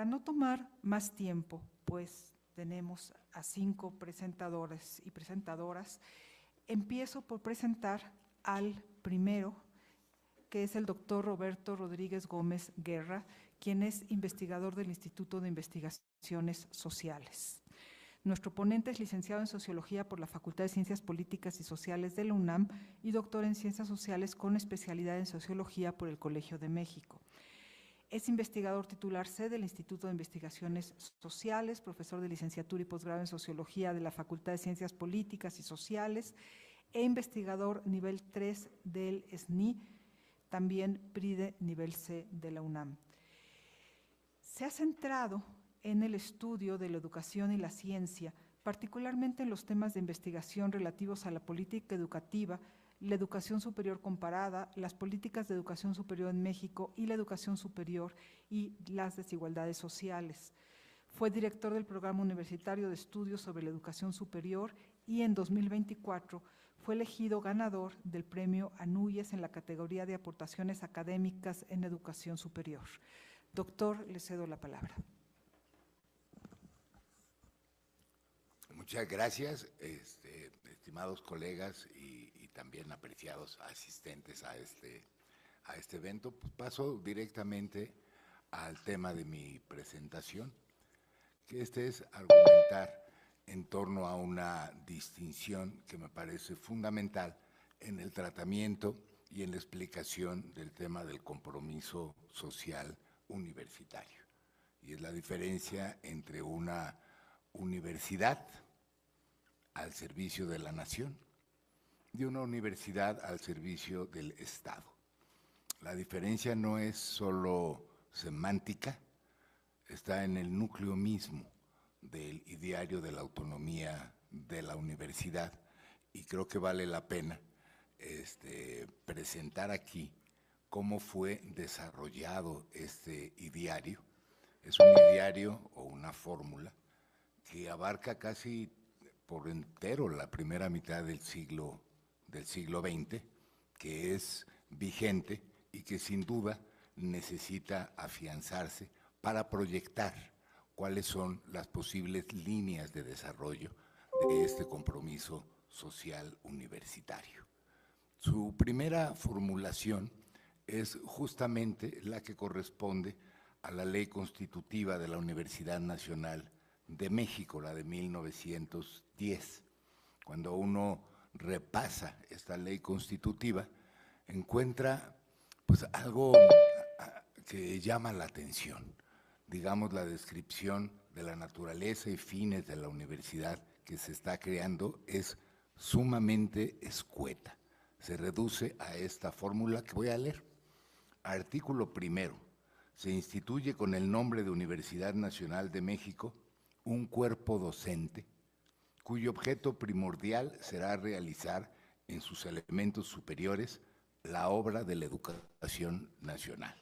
no tomar más tiempo, pues tenemos a 5 presentadores y presentadoras, empiezo por presentar al primero, que es el doctor Roberto Rodríguez Gómez Guerra, quien es investigador del Instituto de Investigaciones Sociales. Nuestro ponente es licenciado en Sociología por la Facultad de Ciencias Políticas y Sociales de la UNAM y doctor en Ciencias Sociales con especialidad en Sociología por el Colegio de México. Es investigador titular C del Instituto de Investigaciones Sociales, profesor de licenciatura y posgrado en Sociología de la Facultad de Ciencias Políticas y Sociales e investigador nivel 3 del SNI, también PRIDE nivel C de la UNAM. Se ha centrado en el estudio de la educación y la ciencia, particularmente en los temas de investigación relativos a la política educativa, la educación superior comparada, las políticas de educación superior en México y la educación superior y las desigualdades sociales. Fue director del Programa Universitario de Estudios sobre la Educación Superior y en 2024 fue elegido ganador del Premio Anuyes en la categoría de aportaciones académicas en educación superior. Doctor, le cedo la palabra. Muchas gracias, estimados colegas y también apreciados asistentes a este evento. Pues paso directamente al tema de mi presentación, que es argumentar en torno a una distinción que me parece fundamental en el tratamiento y en la explicación del tema del compromiso social universitario. Y es la diferencia entre una universidad al servicio de la nación y una universidad al servicio del Estado. La diferencia no es solo semántica, está en el núcleo mismo del ideario de la autonomía de la universidad, y creo que vale la pena presentar aquí cómo fue desarrollado este ideario. Es un ideario o una fórmula que abarca casi por entero la primera mitad del siglo XX, que es vigente y que sin duda necesita afianzarse para proyectar cuáles son las posibles líneas de desarrollo de este compromiso social universitario. Su primera formulación es justamente la que corresponde a la ley constitutiva de la Universidad Nacional de México, la de 1910. Cuando uno repasa esta ley constitutiva, encuentra pues algo que llama la atención. Digamos, la descripción de la naturaleza y fines de la universidad que se está creando es sumamente escueta. Se reduce a esta fórmula que voy a leer. Artículo primero. Se instituye con el nombre de Universidad Nacional de México un cuerpo docente cuyo objeto primordial será realizar en sus elementos superiores la obra de la educación nacional.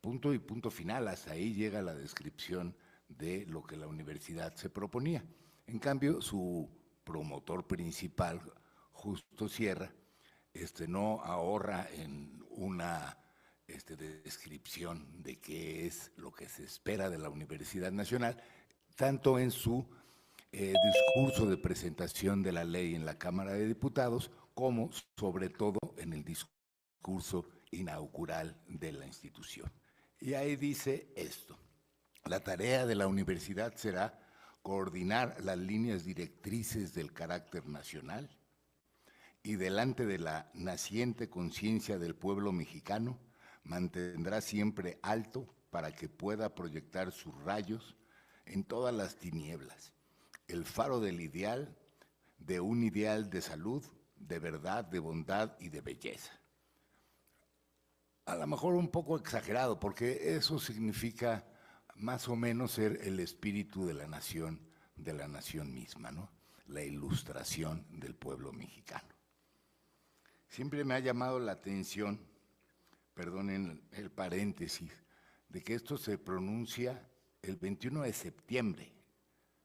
Punto y punto final, hasta ahí llega la descripción de lo que la universidad se proponía. En cambio, su promotor principal, Justo Sierra, no ahorra en una descripción de qué es lo que se espera de la Universidad Nacional, tanto en su discurso de presentación de la ley en la Cámara de Diputados, como sobre todo en el discurso inaugural de la institución. Y ahí dice esto: la tarea de la universidad será coordinar las líneas directrices del carácter nacional y delante de la naciente conciencia del pueblo mexicano, mantendrá siempre alto para que pueda proyectar sus rayos en todas las tinieblas, el faro del ideal, de un ideal de salud, de verdad, de bondad y de belleza. A lo mejor un poco exagerado, porque eso significa más o menos ser el espíritu de la nación misma, ¿no? La ilustración del pueblo mexicano. Siempre me ha llamado la atención, perdonen el paréntesis, de que esto se pronuncia el 21 de septiembre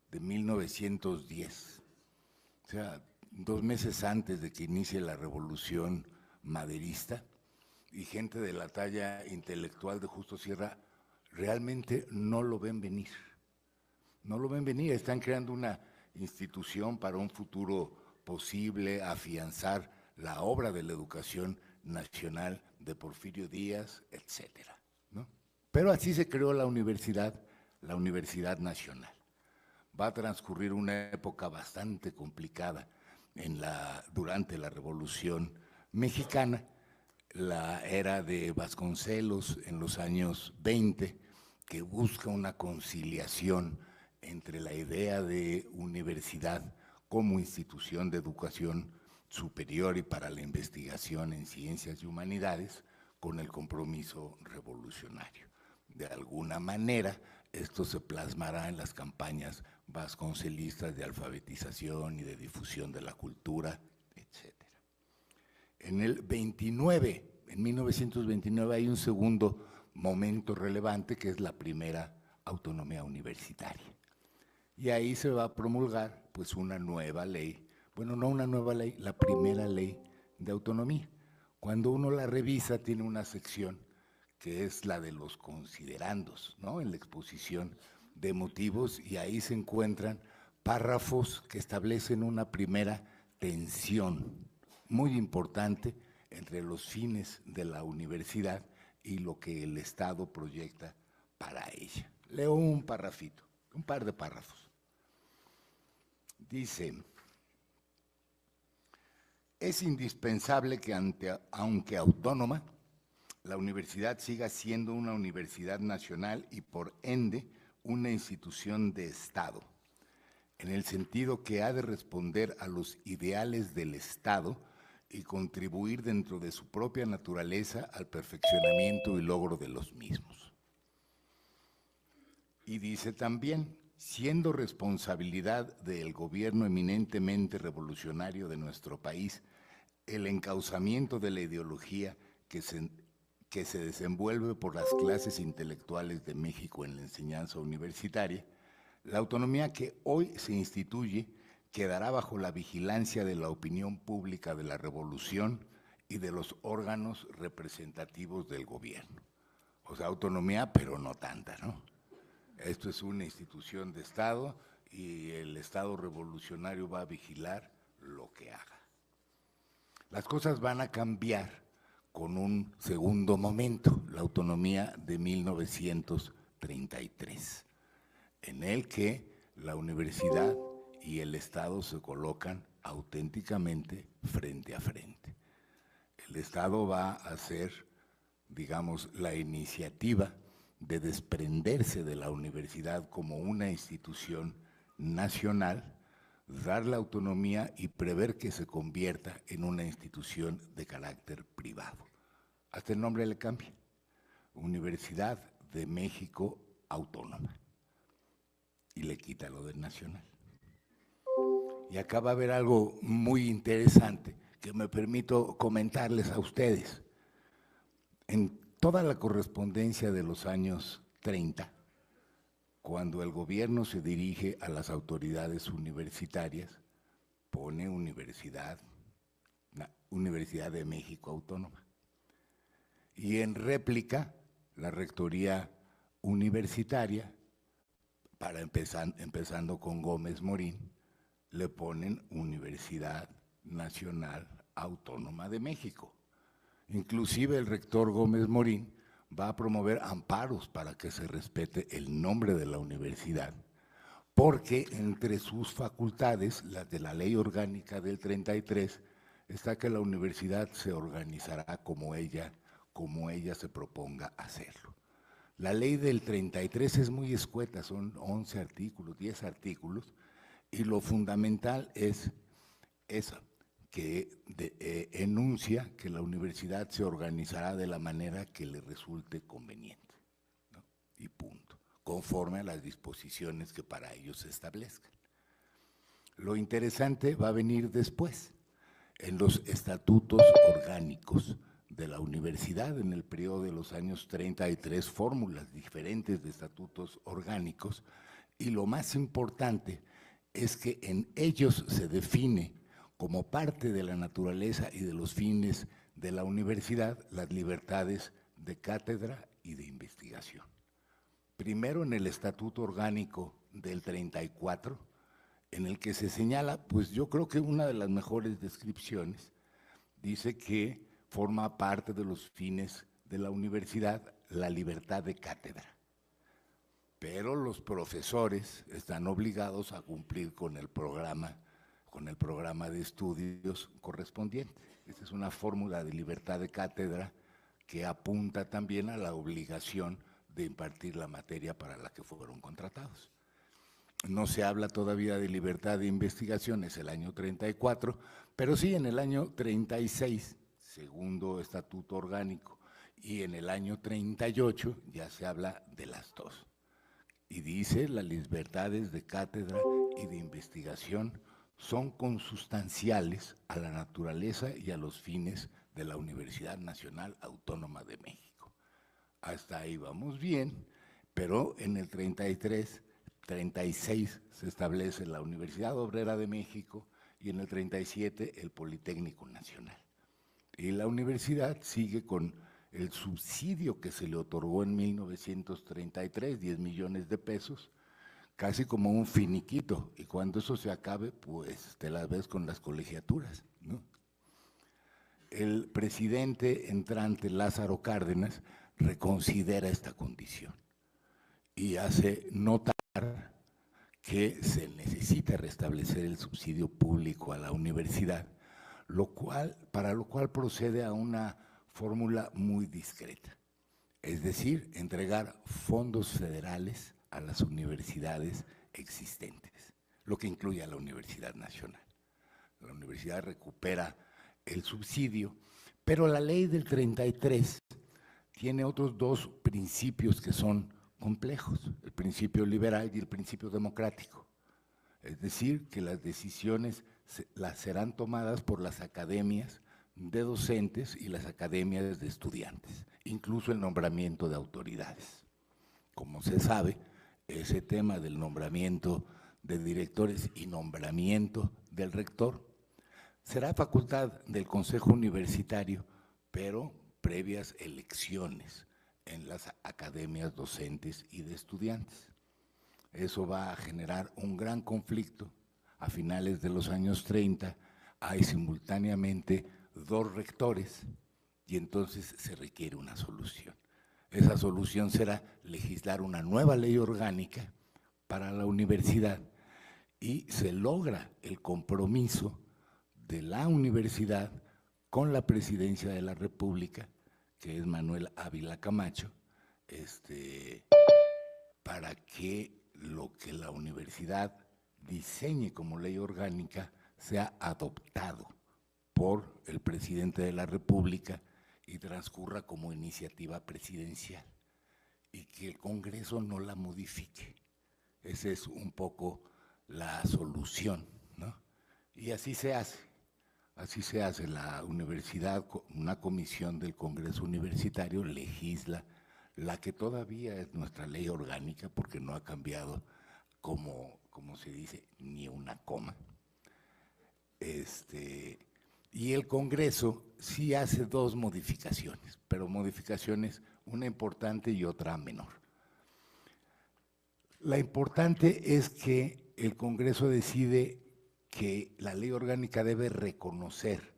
de 1910, o sea, 2 meses antes de que inicie la Revolución Maderista, y gente de la talla intelectual de Justo Sierra realmente no lo ven venir. No lo ven venir, están creando una institución para un futuro posible, afianzar la obra de la educación nacional de Porfirio Díaz, etcétera, ¿no? Pero así se creó la Universidad Nacional. Va a transcurrir una época bastante complicada durante la Revolución Mexicana, la era de Vasconcelos en los años 20, que busca una conciliación entre la idea de universidad como institución de educación superior y para la investigación en ciencias y humanidades con el compromiso revolucionario. De alguna manera, esto se plasmará en las campañas vasconcelistas de alfabetización y de difusión de la cultura, etc. En el 1929 hay un segundo momento relevante que es la primera autonomía universitaria. Y ahí se va a promulgar pues una nueva ley, bueno, no una nueva ley, la primera ley de autonomía. Cuando uno la revisa tiene una sección que es la de los considerandos, ¿no? En la exposición de motivos, y ahí se encuentran párrafos que establecen una primera tensión muy importante entre los fines de la universidad y lo que el Estado proyecta para ella. Leo un parrafito, un par de párrafos. Dice: es indispensable que aunque autónoma, la universidad siga siendo una universidad nacional y por ende una institución de Estado, en el sentido que ha de responder a los ideales del Estado y contribuir dentro de su propia naturaleza al perfeccionamiento y logro de los mismos. Y dice también: siendo responsabilidad del gobierno eminentemente revolucionario de nuestro país el encauzamiento de la ideología que se desenvuelve por las clases intelectuales de México en la enseñanza universitaria, la autonomía que hoy se instituye quedará bajo la vigilancia de la opinión pública de la revolución y de los órganos representativos del gobierno. O sea, autonomía, pero no tanta, ¿no? Esto es una institución de Estado y el Estado revolucionario va a vigilar lo que haga. Las cosas van a cambiar con un segundo momento, la autonomía de 1933, en el que la universidad y el Estado se colocan auténticamente frente a frente. El Estado va a hacer, digamos, la iniciativa de desprenderse de la universidad como una institución nacional, dar la autonomía y prever que se convierta en una institución de carácter privado. Hasta el nombre le cambia: Universidad de México Autónoma, y le quita lo de nacional. Y acá va a haber algo muy interesante que me permito comentarles a ustedes. En toda la correspondencia de los años 30, cuando el gobierno se dirige a las autoridades universitarias, pone Universidad de México Autónoma. Y en réplica, la Rectoría Universitaria, empezando con Gómez Morín, le ponen Universidad Nacional Autónoma de México. Inclusive el rector Gómez Morín va a promover amparos para que se respete el nombre de la universidad, porque entre sus facultades, las de la Ley Orgánica del 33, está que la universidad se organizará como ella se proponga hacerlo. La ley del 33 es muy escueta, son 11 artículos, 10 artículos, y lo fundamental es eso, que enuncia que la universidad se organizará de la manera que le resulte conveniente, ¿no? Y punto, conforme a las disposiciones que para ellos se establezcan. Lo interesante va a venir después, en los estatutos orgánicos de la universidad. En el periodo de los años 30 hay 3 fórmulas diferentes de estatutos orgánicos, y lo más importante es que en ellos se define como parte de la naturaleza y de los fines de la universidad las libertades de cátedra y de investigación. Primero en el Estatuto Orgánico del 34, en el que se señala, pues yo creo que una de las mejores descripciones, dice que forma parte de los fines de la universidad la libertad de cátedra. Pero los profesores están obligados a cumplir con el programa de estudios correspondiente. Esta es una fórmula de libertad de cátedra que apunta también a la obligación de impartir la materia para la que fueron contratados. No se habla todavía de libertad de investigación, es el año 34, pero sí en el año 36, segundo estatuto orgánico, y en el año 38 ya se habla de las dos. Y dice, las libertades de cátedra y de investigación son consustanciales a la naturaleza y a los fines de la Universidad Nacional Autónoma de México. Hasta ahí vamos bien, pero en el 33, 36 se establece la Universidad Obrera de México y en el 37 el Politécnico Nacional. Y la universidad sigue con el subsidio que se le otorgó en 1933, 10 millones de pesos, casi como un finiquito, y cuando eso se acabe, pues te las ves con las colegiaturas, ¿no? El presidente entrante, Lázaro Cárdenas, reconsidera esta condición y hace notar que se necesita restablecer el subsidio público a la universidad, para lo cual procede a una fórmula muy discreta, es decir, entregar fondos federales a las universidades existentes, lo que incluye a la Universidad Nacional. La universidad recupera el subsidio, pero la ley del 33 tiene otros dos principios que son complejos, el principio liberal y el principio democrático. Es decir, que las decisiones las serán tomadas por las academias de docentes y las academias de estudiantes, incluso el nombramiento de autoridades. Como se sabe, ese tema del nombramiento de directores y nombramiento del rector será facultad del Consejo Universitario, pero previas elecciones en las academias docentes y de estudiantes. Eso va a generar un gran conflicto. A finales de los años 30 hay simultáneamente dos rectores y entonces se requiere una solución. Esa solución será legislar una nueva ley orgánica para la universidad y se logra el compromiso de la universidad con la presidencia de la República, que es Manuel Ávila Camacho, para que lo que la universidad diseñe como ley orgánica sea adoptado por el presidente de la República y transcurra como iniciativa presidencial y que el Congreso no la modifique. Esa es un poco la solución, ¿no? Y así se hace la universidad, una comisión del Congreso Universitario legisla la que todavía es nuestra ley orgánica porque no ha cambiado, como se dice, ni una coma. Y el Congreso sí hace dos modificaciones, pero modificaciones, una importante y otra menor. La importante es que el Congreso decide que la ley orgánica debe reconocer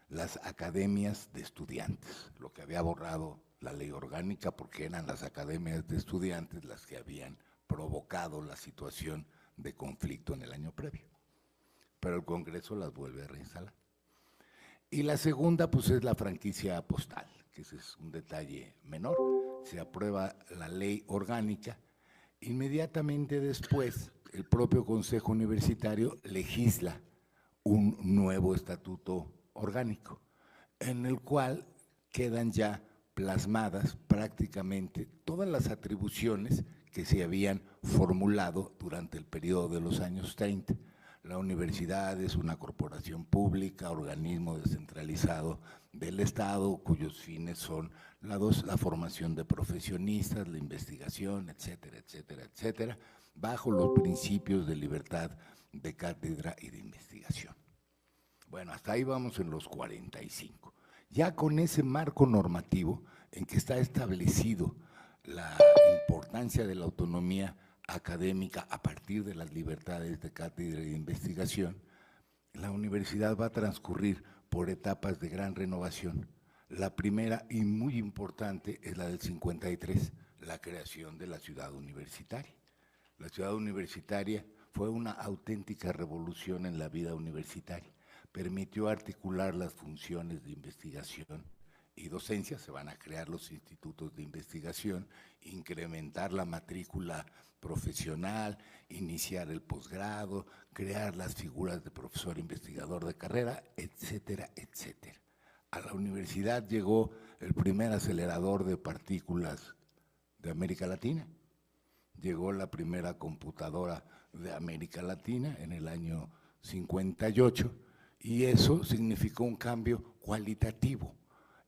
las academias de estudiantes, lo que había borrado la ley orgánica porque eran las academias de estudiantes las que habían provocado la situación de conflicto en el año previo. Pero el Congreso las vuelve a reinstalar. Y la segunda, pues, es la franquicia postal, que ese es un detalle menor. Se aprueba la ley orgánica. Inmediatamente después, el propio Consejo Universitario legisla un nuevo estatuto orgánico, en el cual quedan ya plasmadas prácticamente todas las atribuciones que se habían formulado durante el periodo de los años 30. La universidad es una corporación pública, organismo descentralizado del Estado, cuyos fines son la formación de profesionistas, la investigación, etcétera, etcétera, etcétera, bajo los principios de libertad de cátedra y de investigación. Bueno, hasta ahí vamos en los 45. Ya con ese marco normativo en que está establecido la importancia de la autonomía académica a partir de las libertades de cátedra y de investigación, la universidad va a transcurrir por etapas de gran renovación. La primera y muy importante es la del 53, la creación de la ciudad universitaria. La ciudad universitaria fue una auténtica revolución en la vida universitaria. Permitió articular las funciones de investigación y docencia, se van a crear los institutos de investigación, incrementar la matrícula profesional, iniciar el posgrado, crear las figuras de profesor investigador de carrera, etcétera, etcétera. A la universidad llegó el primer acelerador de partículas de América Latina, llegó la primera computadora de América Latina en el año 58, y eso significó un cambio cualitativo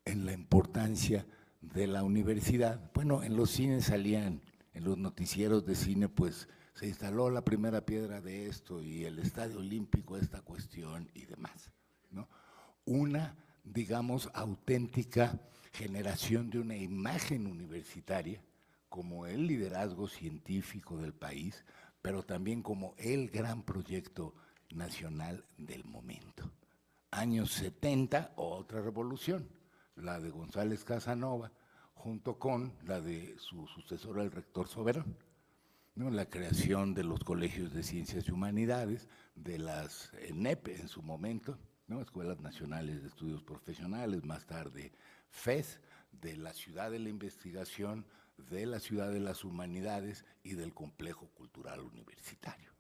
en la importancia de la universidad. Bueno, en los cines salían, en los noticieros de cine, pues se instaló la primera piedra de esto y el Estadio Olímpico, esta cuestión y demás, ¿no? Una, digamos, auténtica generación de una imagen universitaria como el liderazgo científico del país, pero también como el gran proyecto nacional del momento. Años 70, otra revolución, la de González Casanova, junto con la de su sucesor, el rector Soberón, ¿no? La creación de los colegios de ciencias y humanidades, de las ENEP en su momento, ¿no? Escuelas Nacionales de Estudios Profesionales, más tarde FES, de la ciudad de la investigación, de la ciudad de las humanidades y del complejo cultural universitario.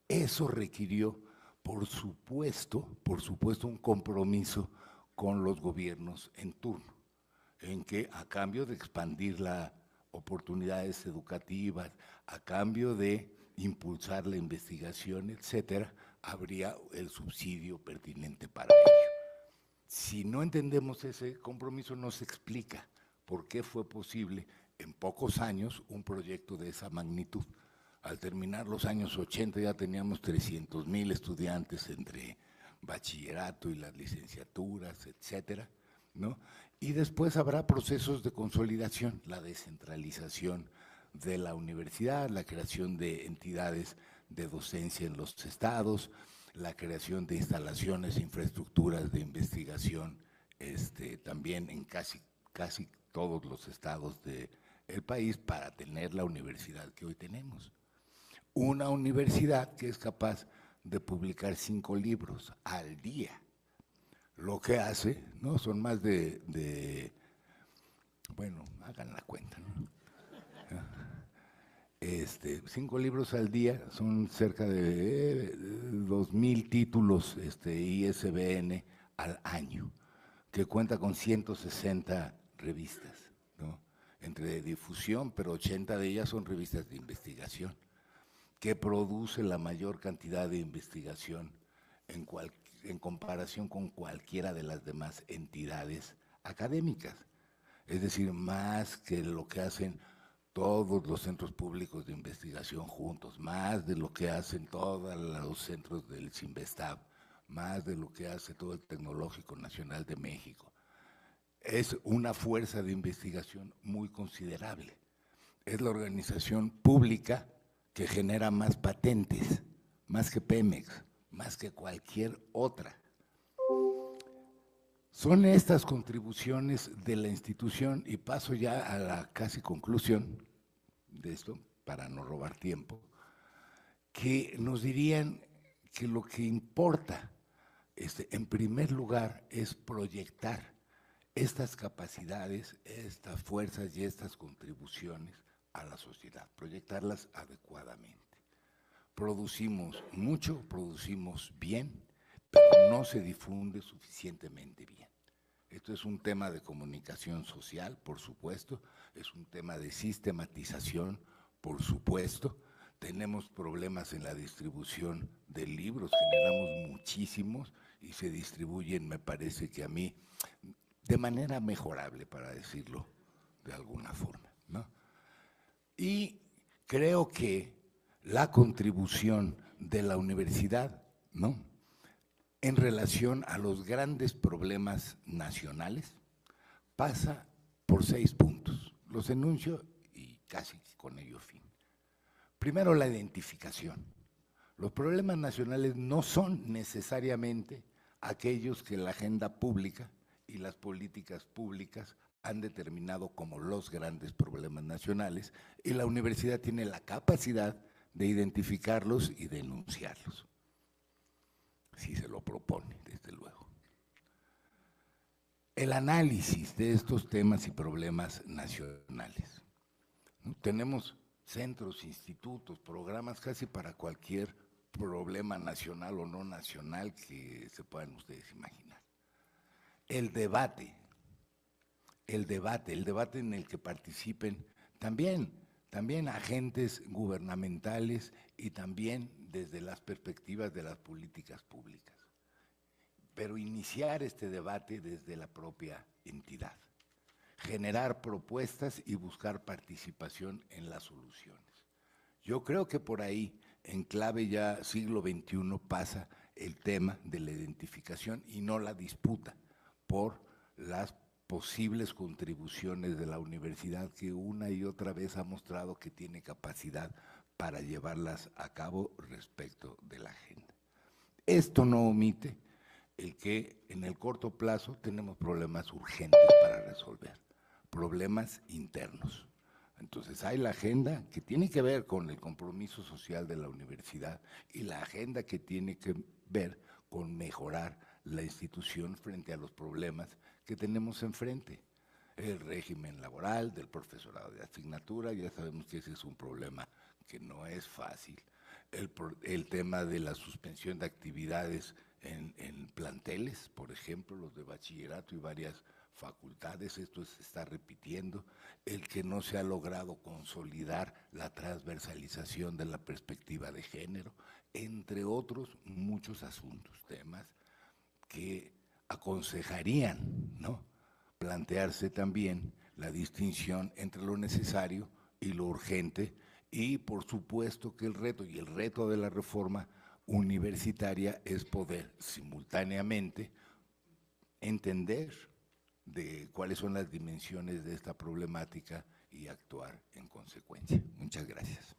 Eso requirió, por supuesto, un compromiso con los gobiernos en turno, en que a cambio de expandir las oportunidades educativas, a cambio de impulsar la investigación, etcétera, habría el subsidio pertinente para ello. Si no entendemos ese compromiso, no se explica por qué fue posible en pocos años un proyecto de esa magnitud. Al terminar los años 80 ya teníamos 300,000 estudiantes entre bachillerato y las licenciaturas, etcétera, ¿no? Y después habrá procesos de consolidación, la descentralización de la universidad, la creación de entidades de docencia en los estados, la creación de instalaciones e infraestructuras de investigación también en casi todos los estados del país para tener la universidad que hoy tenemos. Una universidad que es capaz de publicar 5 libros al día. Lo que hace, ¿no? Son más bueno, hagan la cuenta, ¿no? 5 libros al día son cerca de 2,000 títulos ISBN al año, que cuenta con 160 revistas, ¿no? Entre difusión, pero 80 de ellas son revistas de investigación, que produce la mayor cantidad de investigación en comparación con cualquiera de las demás entidades académicas. Es decir, más que lo que hacen todos los centros públicos de investigación juntos, más de lo que hacen todos los centros del CINVESTAB, más de lo que hace todo el Tecnológico Nacional de México. Es una fuerza de investigación muy considerable. Es la organización pública que genera más patentes, más que Pemex, más que cualquier otra. Son estas contribuciones de la institución, y paso ya a la casi conclusión de esto, para no robar tiempo, que nos dirían que lo que importa, en primer lugar, es proyectar estas capacidades, estas fuerzas y estas contribuciones a la sociedad, proyectarlas adecuadamente. Producimos mucho, producimos bien, pero no se difunde suficientemente bien. Esto es un tema de comunicación social, por supuesto, es un tema de sistematización, por supuesto. Tenemos problemas en la distribución de libros, generamos muchísimos y se distribuyen, me parece que a mí, de manera mejorable, para decirlo de alguna forma, ¿no? Y creo que la contribución de la universidad, ¿no?, en relación a los grandes problemas nacionales, pasa por 6 puntos. Los enuncio casi con ello fin. Primero, la identificación. Los problemas nacionales no son necesariamente aquellos que la agenda pública y las políticas públicas han determinado como los grandes problemas nacionales, y la universidad tiene la capacidad de identificarlos y denunciarlos, si se lo propone, desde luego. El análisis de estos temas y problemas nacionales, ¿no? Tenemos centros, institutos, programas casi para cualquier problema nacional o no nacional que se puedan ustedes imaginar. El debate en el que participen también agentes gubernamentales y también desde las perspectivas de las políticas públicas. Pero iniciar este debate desde la propia entidad, generar propuestas y buscar participación en las soluciones. Yo creo que por ahí, en clave ya siglo XXI, pasa el tema de la identificación y no la disputa por las posibles contribuciones de la universidad, que una y otra vez ha mostrado que tiene capacidad para llevarlas a cabo respecto de la agenda. Esto no omite el que en el corto plazo tenemos problemas urgentes para resolver, problemas internos. Entonces hay la agenda que tiene que ver con el compromiso social de la universidad y la agenda que tiene que ver con mejorar la institución frente a los problemas que tenemos enfrente. El régimen laboral del profesorado de asignatura, ya sabemos que ese es un problema que no es fácil. El tema de la suspensión de actividades en planteles, por ejemplo, los de bachillerato y varias facultades, esto se está repitiendo, el que no se ha logrado consolidar la transversalización de la perspectiva de género, entre otros muchos asuntos, temas que aconsejarían, ¿no?, plantearse también la distinción entre lo necesario y lo urgente, y por supuesto que el reto de la reforma universitaria es poder simultáneamente entender de cuáles son las dimensiones de esta problemática y actuar en consecuencia. Muchas gracias.